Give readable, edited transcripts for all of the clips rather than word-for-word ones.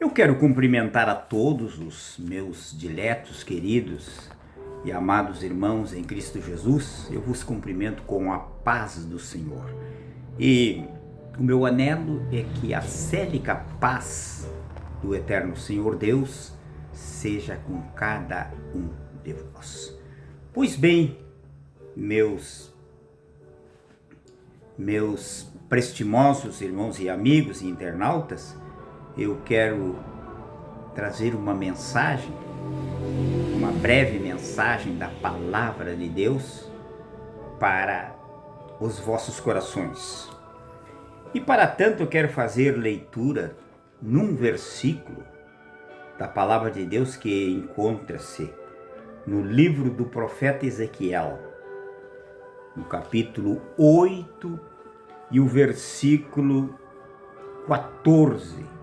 Eu quero cumprimentar a todos os meus diletos, queridos e amados irmãos em Cristo Jesus. Eu vos cumprimento com a paz do Senhor. E o meu anelo é que a célica paz do eterno Senhor Deus seja com cada um de vós. Pois bem, meus prestimosos irmãos e amigos e internautas, eu quero trazer uma mensagem, uma breve mensagem da palavra de Deus para os vossos corações. E para tanto eu quero fazer leitura num versículo da palavra de Deus que encontra-se no livro do profeta Ezequiel, no capítulo 8 e o versículo 14,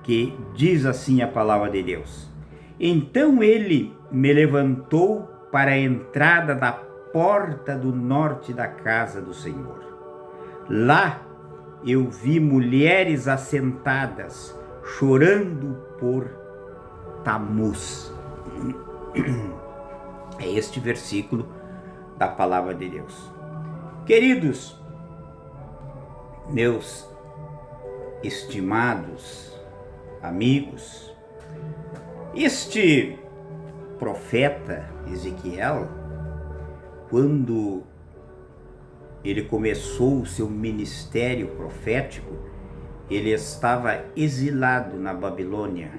que diz assim a palavra de Deus: Então ele me levantou para a entrada da porta do norte da casa do Senhor. Lá eu vi mulheres assentadas, chorando por Tamuz. É este versículo da palavra de Deus. Queridos, meus estimados amigos, este profeta Ezequiel, quando ele começou o seu ministério profético, ele estava exilado na Babilônia.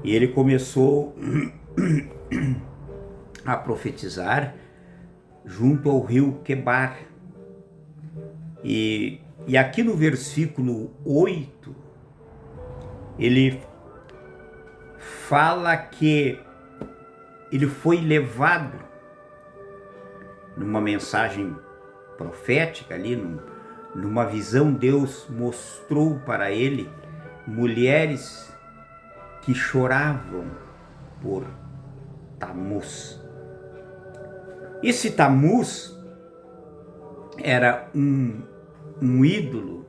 E ele começou a profetizar junto ao rio Quebar. E aqui no versículo 8, ele fala que ele foi levado numa mensagem profética ali, numa visão. Deus mostrou para ele mulheres que choravam por Tamuz. Esse Tamuz era um ídolo,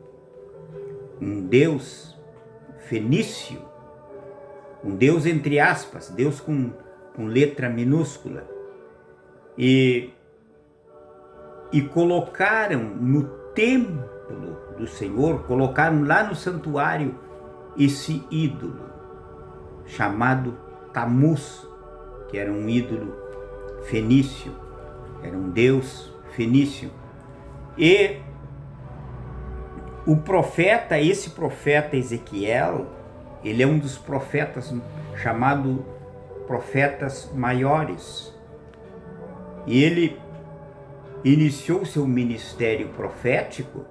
um deus fenício, um deus entre aspas, Deus com letra minúscula, e colocaram no templo do Senhor, colocaram lá no santuário esse ídolo chamado Tamuz, que era um ídolo fenício, era um deus fenício. E o profeta, esse profeta Ezequiel, ele é um dos profetas chamado profetas maiores. E ele iniciou seu ministério profético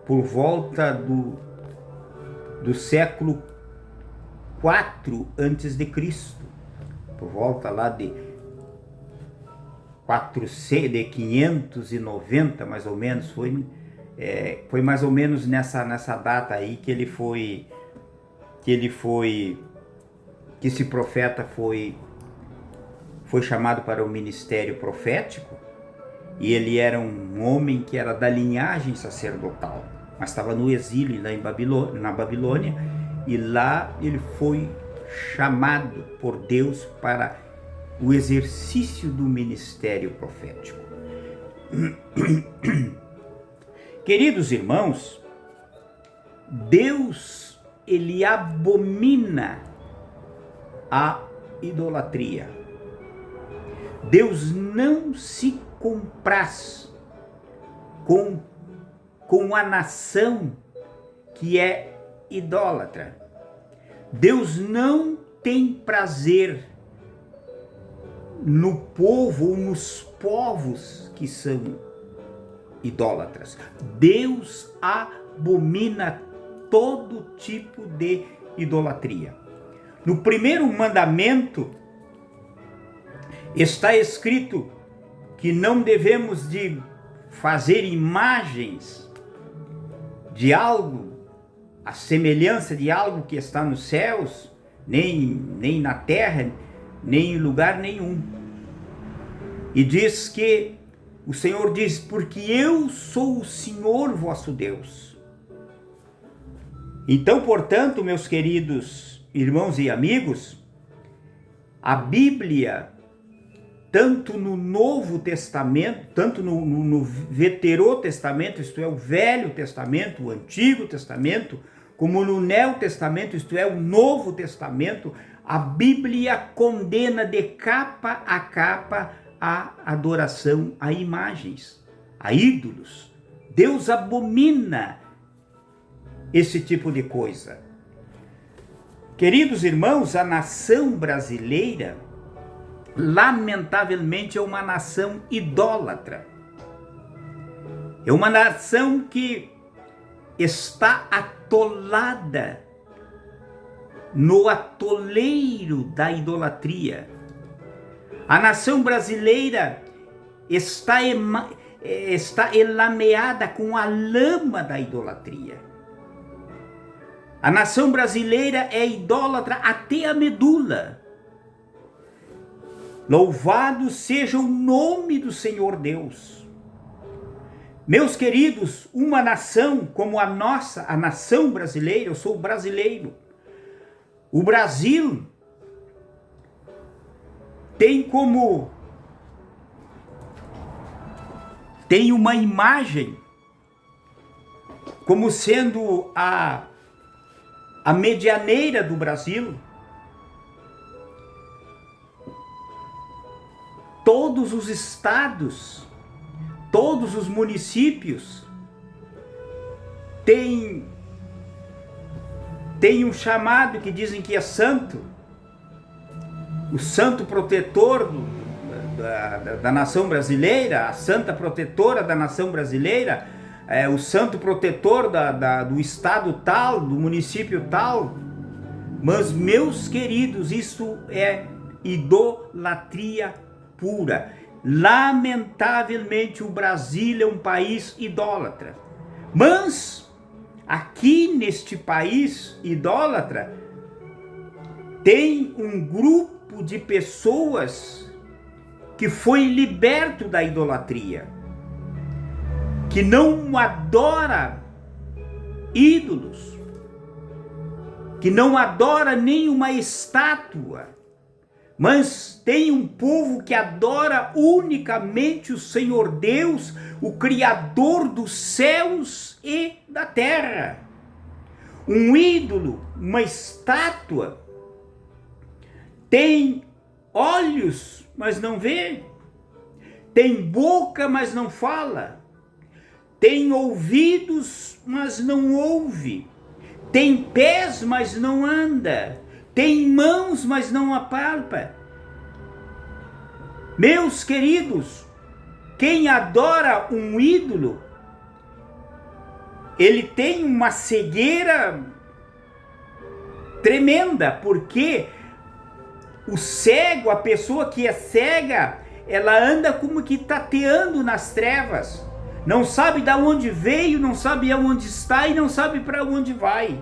por volta do século 4 antes de Cristo, por volta lá de 590 mais ou menos, foi mais ou menos nessa data aí que esse profeta foi chamado para o ministério profético. E ele era um homem que era da linhagem sacerdotal, mas estava no exílio lá na Babilônia, e lá ele foi chamado por Deus para o exercício do ministério profético. Queridos irmãos, Deus, ele abomina a idolatria. Deus não se compraz com a nação que é idólatra. Deus não tem prazer no povo ou nos povos que são idólatras. Deus abomina todo tipo de idolatria. No primeiro mandamento está escrito que não devemos de fazer imagens de algo, a semelhança de algo que está nos céus, nem na terra, nem em lugar nenhum. E diz que o Senhor diz: porque eu sou o Senhor vosso Deus. Então, portanto, meus queridos irmãos e amigos, a Bíblia, tanto no Novo Testamento, tanto no Veterotestamento, isto é, o Velho Testamento, o Antigo Testamento, como no Neo Testamento, isto é, o Novo Testamento, a Bíblia condena de capa a capa a adoração a imagens, a ídolos. Deus abomina esse tipo de coisa. Queridos irmãos, a nação brasileira, lamentavelmente, é uma nação idólatra. É uma nação que está atolada no atoleiro da idolatria. A nação brasileira está elameada com a lama da idolatria. A nação brasileira é idólatra até a medula. Louvado seja o nome do Senhor Deus. Meus queridos, uma nação como a nossa, a nação brasileira, eu sou brasileiro. O Brasil tem uma imagem como sendo a medianeira do Brasil. Todos os estados, todos os municípios têm um chamado que dizem que é santo, o santo protetor da nação brasileira, a santa protetora da nação brasileira, o santo protetor do estado tal, do município tal. Mas, meus queridos, isso é idolatria pura. Lamentavelmente, o Brasil é um país idólatra. Mas, aqui neste país idólatra, tem um grupo de pessoas que foi liberto da idolatria, que não adora ídolos, que não adora nenhuma estátua, mas tem um povo que adora unicamente o Senhor Deus, o Criador dos céus e da terra. Um ídolo, uma estátua, tem olhos, mas não vê, tem boca, mas não fala, tem ouvidos, mas não ouve, tem pés, mas não anda, tem mãos, mas não apalpa. Meus queridos, quem adora um ídolo, ele tem uma cegueira tremenda, porque o cego, a pessoa que é cega, ela anda como que tateando nas trevas. Não sabe de onde veio, não sabe aonde está e não sabe para onde vai.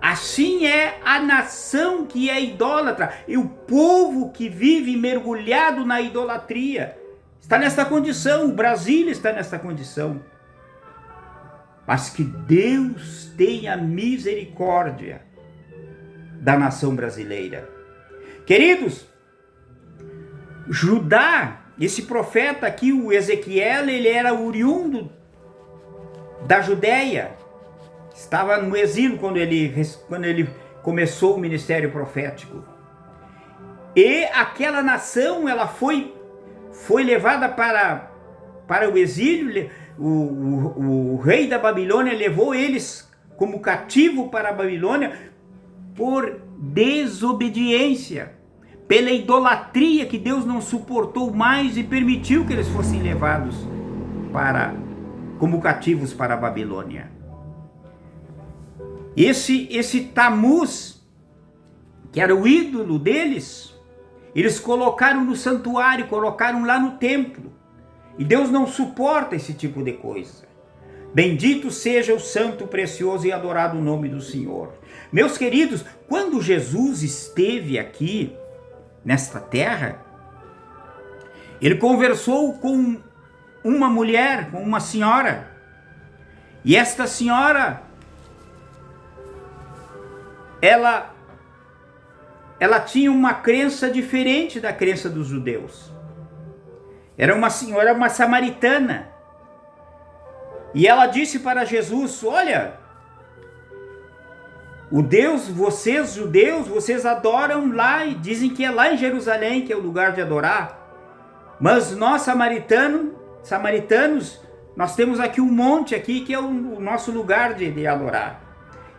Assim é a nação que é idólatra e o povo que vive mergulhado na idolatria. Está nesta condição, o Brasil está nesta condição. Mas que Deus tenha misericórdia da nação brasileira. Queridos, Judá, esse profeta aqui, o Ezequiel, ele era oriundo da Judéia. Estava no exílio quando ele começou o ministério profético. E aquela nação, ela foi levada para o exílio. O rei da Babilônia levou eles como cativo para a Babilônia por desobediência, pela idolatria que Deus não suportou mais e permitiu que eles fossem levados como cativos para a Babilônia. Esse Tamuz, que era o ídolo deles, eles colocaram no santuário, colocaram lá no templo. E Deus não suporta esse tipo de coisa. Bendito seja o santo, precioso e adorado nome do Senhor. Meus queridos, quando Jesus esteve aqui, nesta terra, ele conversou com uma mulher, com uma senhora. E esta senhora ela tinha uma crença diferente da crença dos judeus. Era uma senhora, uma samaritana. E ela disse para Jesus: olha, vocês judeus, vocês adoram lá e dizem que é lá em Jerusalém que é o lugar de adorar. Mas nós samaritanos, nós temos aqui um monte aqui que é o nosso lugar de adorar.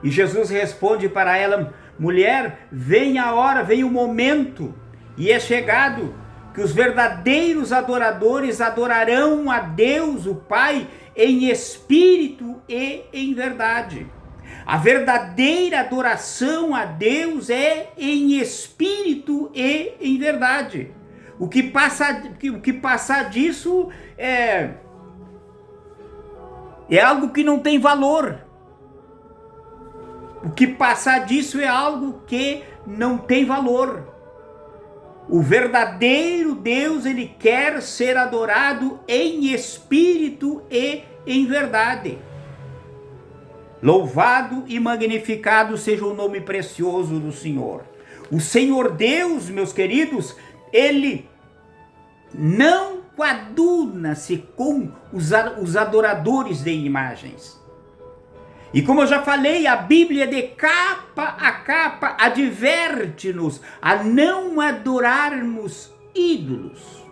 E Jesus responde para ela: mulher, vem a hora, vem o momento, e é chegado, que os verdadeiros adoradores adorarão a Deus, o Pai, em espírito e em verdade. A verdadeira adoração a Deus é em espírito e em verdade. O que passar disso é algo que não tem valor. O que passar disso é algo que não tem valor. O verdadeiro Deus, ele quer ser adorado em espírito e em verdade. Louvado e magnificado seja o nome precioso do Senhor. O Senhor Deus, meus queridos, ele não coaduna-se com os adoradores de imagens. E como eu já falei, a Bíblia de capa a capa adverte-nos a não adorarmos ídolos.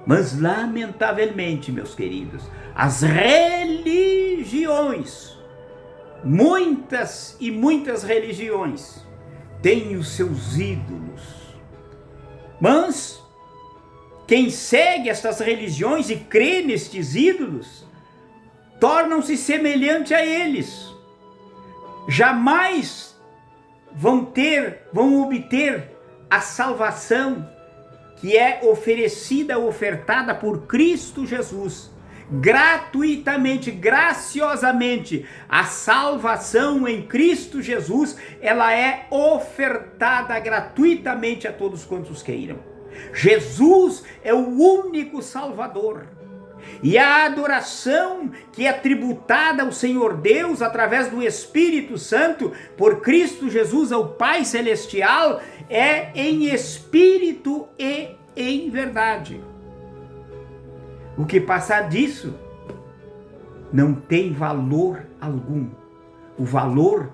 Mas lamentavelmente, meus queridos, as religiões, muitas e muitas religiões, têm os seus ídolos. Mas quem segue estas religiões e crê nestes ídolos, tornam-se semelhante a eles. Jamais vão obter a salvação que é ofertada por Cristo Jesus. Gratuitamente, graciosamente, a salvação em Cristo Jesus, ela é ofertada gratuitamente a todos quantos queiram. Jesus é o único Salvador. E a adoração que é tributada ao Senhor Deus através do Espírito Santo por Cristo Jesus ao Pai Celestial é em espírito e em verdade. O que passar disso não tem valor algum. O valor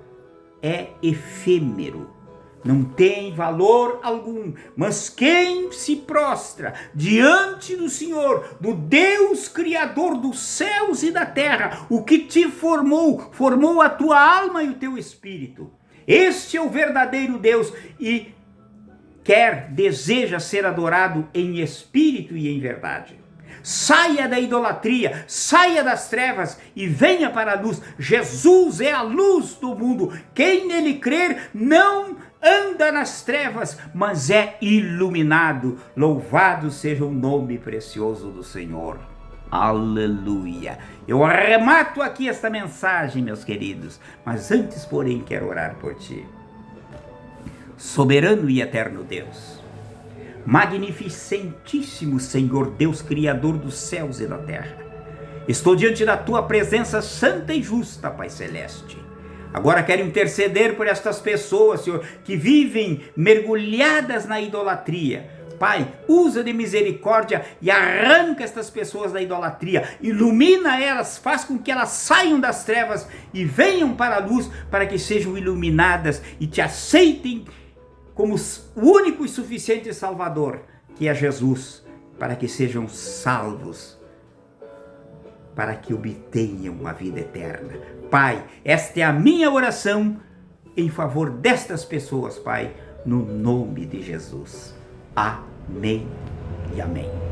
é efêmero. Não tem valor algum, mas quem se prostra diante do Senhor, do Deus Criador dos céus e da terra, o que te formou a tua alma e o teu espírito. Este é o verdadeiro Deus e deseja ser adorado em espírito e em verdade. Saia da idolatria, saia das trevas e venha para a luz. Jesus é a luz do mundo. Quem nele crer não anda nas trevas, mas é iluminado. Louvado seja o nome precioso do Senhor. Aleluia. Eu arremato aqui esta mensagem, meus queridos, mas antes, porém, quero orar por ti. Soberano e eterno Deus, magnificentíssimo Senhor Deus, Criador dos céus e da terra, estou diante da tua presença santa e justa, Pai Celeste. Agora quero interceder por estas pessoas, Senhor, que vivem mergulhadas na idolatria. Pai, usa de misericórdia e arranca estas pessoas da idolatria, ilumina elas, faz com que elas saiam das trevas e venham para a luz, para que sejam iluminadas e te aceitem como o único e suficiente Salvador, que é Jesus, para que sejam salvos, para que obtenham a vida eterna. Pai, esta é a minha oração em favor destas pessoas, Pai, no nome de Jesus. Amém e amém.